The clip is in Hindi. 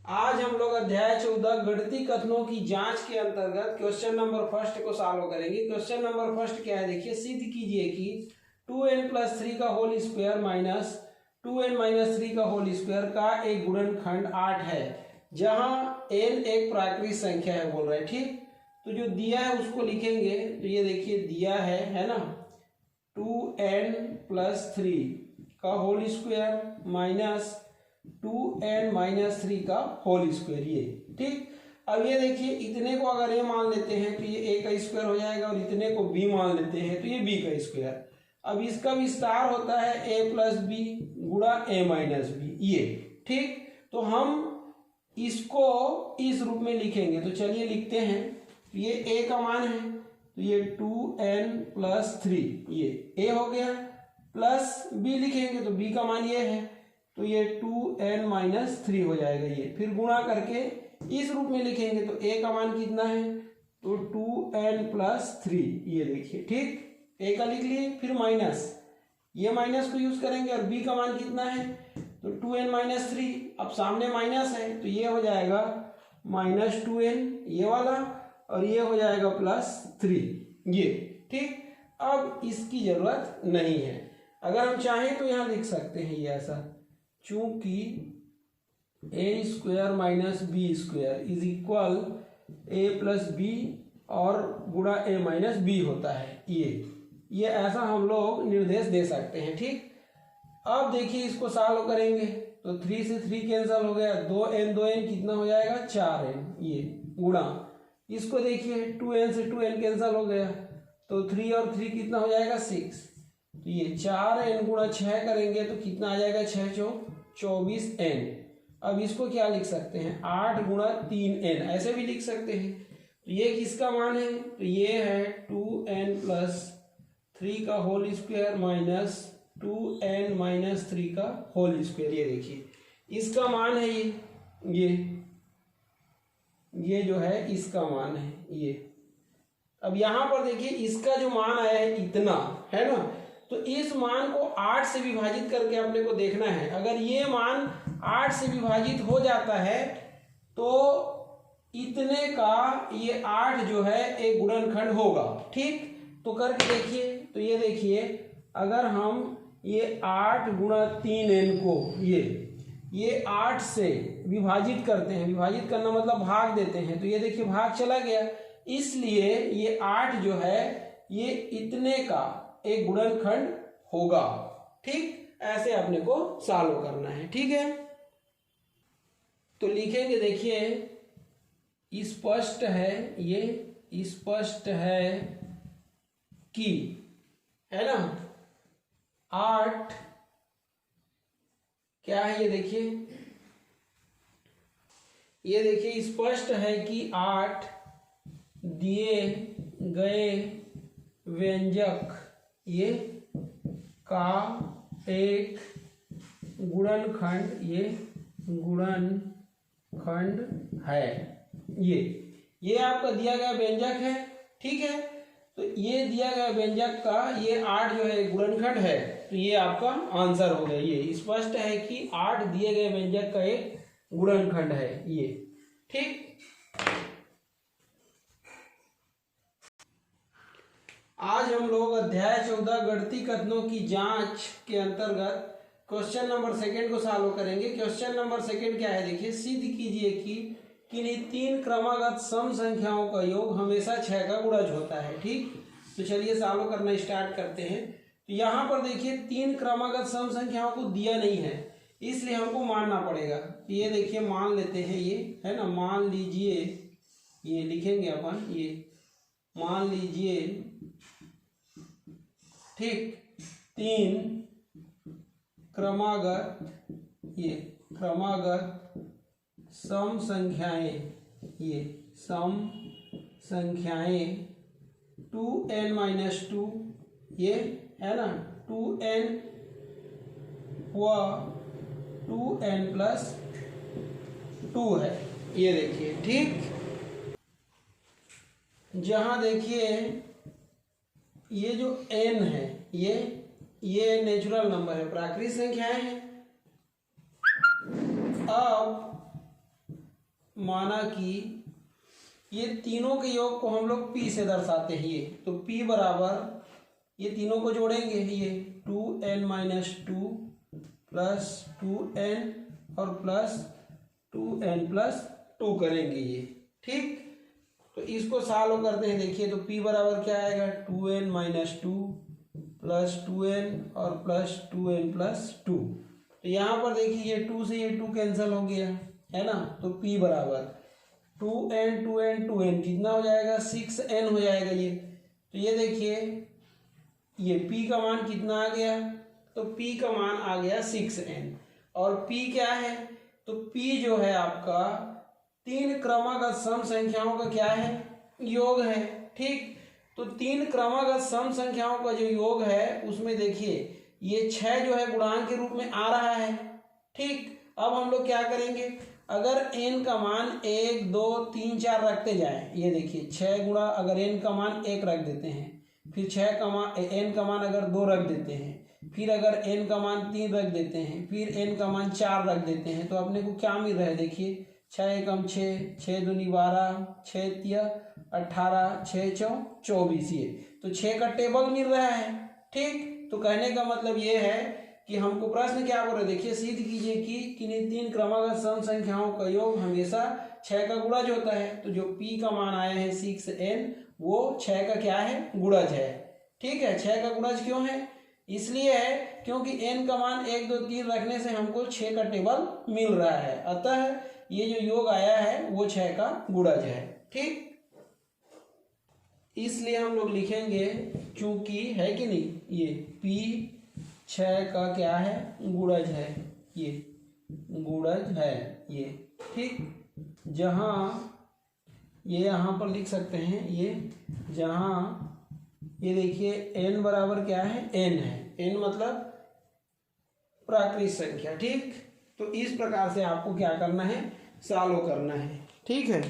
आज हम लोग अध्याय 14 गणितीय कथनों की जांच के अंतर्गत क्वेश्चन नंबर फर्स्ट को सॉल्व करेंगे। क्वेश्चन नंबर फर्स्ट क्या है, देखिए, सिद्ध कीजिए कि 2n+3 का होल स्क्वायर माइनस 2n-3 का होल स्क्वायर का एक गुणनखंड 8 है, जहां n एक प्राकृतिक संख्या है बोल रहे हैं। ठीक, तो जो दिया है उसको लिखेंगे। तो ये देखिए दिया है ना, 2n+3 का होल स्क्वायर माइनस 2n-3 का होल स्क्वायर, ये ठीक। अब ये देखिए, इतने को अगर a मान लेते हैं तो ये a का स्क्वायर हो जाएगा, और इतने को b मान लेते हैं तो ये b का स्क्वायर। अब इसका विस्तार होता है a+b गुणा a-b, ये ठीक। तो हम इसको इस रूप में लिखेंगे। तो चलिए लिखते हैं। ये a का मान है, तो ये 2n+3 ये a हो गया, प्लस b लिखेंगे तो b का मान ये है, तो ये 2n-3 हो जाएगा ये। फिर गुणा करके इस रूप में लिखेंगे तो a का मान कितना है, तो 2n+3 ये देखिए ठीक, a का लिख लिए। फिर माइनस, ये माइनस को यूज करेंगे, और b का मान कितना है, तो 2n-3। अब सामने माइनस है तो ये हो जाएगा -2n ये वाला, और ये हो जाएगा +3 ये ठीक। अब इसकी जरूरत नहीं है, अगर हम चाहें तो यहाँ लिख सकते हैं ये ऐसा, चूंकि a² - b² is equal a+b और गुणा a-b होता है, ये ऐसा हम लोग निर्देश दे सकते हैं ठीक। अब देखिए इसको सॉल्व करेंगे तो 3 से 3 कैंसिल हो गया, 2n कितना हो जाएगा, 4n ये गुणा, इसको देखिए 2n से 2n कैंसिल हो गया, तो 3 और 3 कितना हो जाएगा, 6। तो ये 4n गुणा 6 करेंगे तो कितना आ जाएगा, 6×4 = 24n। अब इसको क्या लिख सकते हैं, 8 गुणा 3n ऐसे भी लिख सकते हैं। तो ये किसका मान है, तो ये है 2n+3 का होल स्क्वायर माइनस 2n-3 का होल स्क्वायर। ये देखिए इसका मान है ये जो है इसका मान है ये। अब यहाँ पर देखिए इसका जो मान आया है इतना है ना, तो इस मान को 8 से विभाजित करके अपने को देखना है। अगर ये मान 8 से विभाजित हो जाता है तो इतने का ये 8 जो है एक गुणनखंड होगा ठीक। तो करके देखिए, तो ये देखिए अगर हम ये 8 गुणा 3n को ये 8 से विभाजित करते हैं, विभाजित करना मतलब भाग देते हैं, तो ये देखिए भाग चला गया, इसलिए ये 8 जो है ये इतने का एक गुणनखंड होगा ठीक। ऐसे अपने को सॉल्व करना है ठीक है। तो लिखेंगे, देखिए स्पष्ट है, ये स्पष्ट है कि, है ना, 8 क्या है, ये देखिए स्पष्ट है कि 8 दिए गए व्यंजक ये का एक गुणनखंड, ये गुणनखंड है। ये आपका दिया गया व्यंजक है ठीक है। तो ये दिया गया व्यंजक का ये 8 जो है गुणनखंड है, तो ये आपका आंसर हो गया। ये स्पष्ट है कि 8 दिए गए व्यंजक का एक गुणनखंड है ये ठीक। आज हम लोग अध्याय 14 गणितीय कथनों की जांच के अंतर्गत क्वेश्चन नंबर सेकंड को सॉल्व करेंगे। क्वेश्चन नंबर सेकंड क्या है, देखिए, सिद्ध कीजिए कि किन्हीं 3 क्रमागत सम संख्याओं का योग हमेशा 6 का गुणज होता है ठीक। तो चलिए सॉल्व करना स्टार्ट करते हैं। तो यहाँ पर देखिए 3 क्रमागत सम संख्याओं को दिया नहीं है, इसलिए हमको मानना पड़ेगा। तो ये देखिए मान लेते हैं, ये है ना, मान लीजिए, ये लिखेंगे अपन, ये मान लीजिए ठीक 3 क्रमागत सम संख्याएं, ये सम संख्याएं 2n-2 ये है ना, 2n व 2n+2 है, ये देखिए ठीक। जहां देखिए ये जो n है ये नेचुरल नंबर है, प्राकृतिक संख्याएं हैं। अब माना कि ये तीनों के योग को हम लोग p से दर्शाते हैं, ये तो p बराबर ये तीनों को जोड़ेंगे, ये 2n माइनस 2 प्लस 2n और प्लस 2n प्लस 2 करेंगे ये, ठीक। तो इसको सॉल्व करते हैं, देखिए तो p बराबर क्या आएगा 2n माइनस 2 प्लस 2n और प्लस 2n प्लस 2। तो यहाँ पर देखिए ये 2 से ये 2 कैंसिल हो गया है ना, तो p बराबर 2n 2n 2n कितना हो जाएगा 6n हो जाएगा ये। तो ये देखिए ये p का मान कितना आ गया, तो p का मान आ गया 6n। और p क्या है, तो p जो है आपका 3 क्रमागत सम संख्याओं का क्या है, योग है, ठीक। तो 3 क्रमागत सम संख्याओं का जो योग है उसमें देखिए ये 6 जो है गुणांक के रूप में आ रहा है, ठीक। अब हम लोग क्या करेंगे, अगर n का मान 1 2 3 4 रखते जाएं, ये देखिए 6 गुणा अगर n का मान 1 रख देते हैं, फिर 6 का मान n का मान अगर 2 रख देते हैं, फिर अगर n का मान 3 रख देते हैं, फिर n का मान 4 रख देते हैं, तो अपने को क्या मिल रहा है, देखिए 6 एकम 6, 6 दूनी 12, 6 तिया 18, 6 चौ 24, ये तो 6 का टेबल मिल रहा है, ठीक। तो कहने का मतलब ये है कि हमको प्रश्न क्या बोल रहे, देखिए सिद्ध कीजिए कि किन्हीं 3 क्रमागत सम संख्याओं का योग हमेशा 6 का गुणज होता है। तो जो p का मान आया है 6n वो 6 का क्या है, गुणज है, ठीक है। 6 का गुणज क्यों है, इसलिए है क्योंकि n का मान 1 2 3 रखने से हमको 6 का टेबल मिल रहा है, अतः ये जो योग आया है वो 6 का गुणज है, ठीक। इसलिए हम लोग लिखेंगे क्योंकि है कि नहीं, ये p 6 का क्या है, गुणज है, ये गुणज है ये, ठीक। जहाँ ये यहाँ पर लिख सकते हैं, ये जहाँ ये देखिए n बराबर क्या है, n है, n मतलब प्राकृत संख्या, ठीक। तो इस प्रकार से आपको क्या करना है, सॉल्व करना है, ठीक है।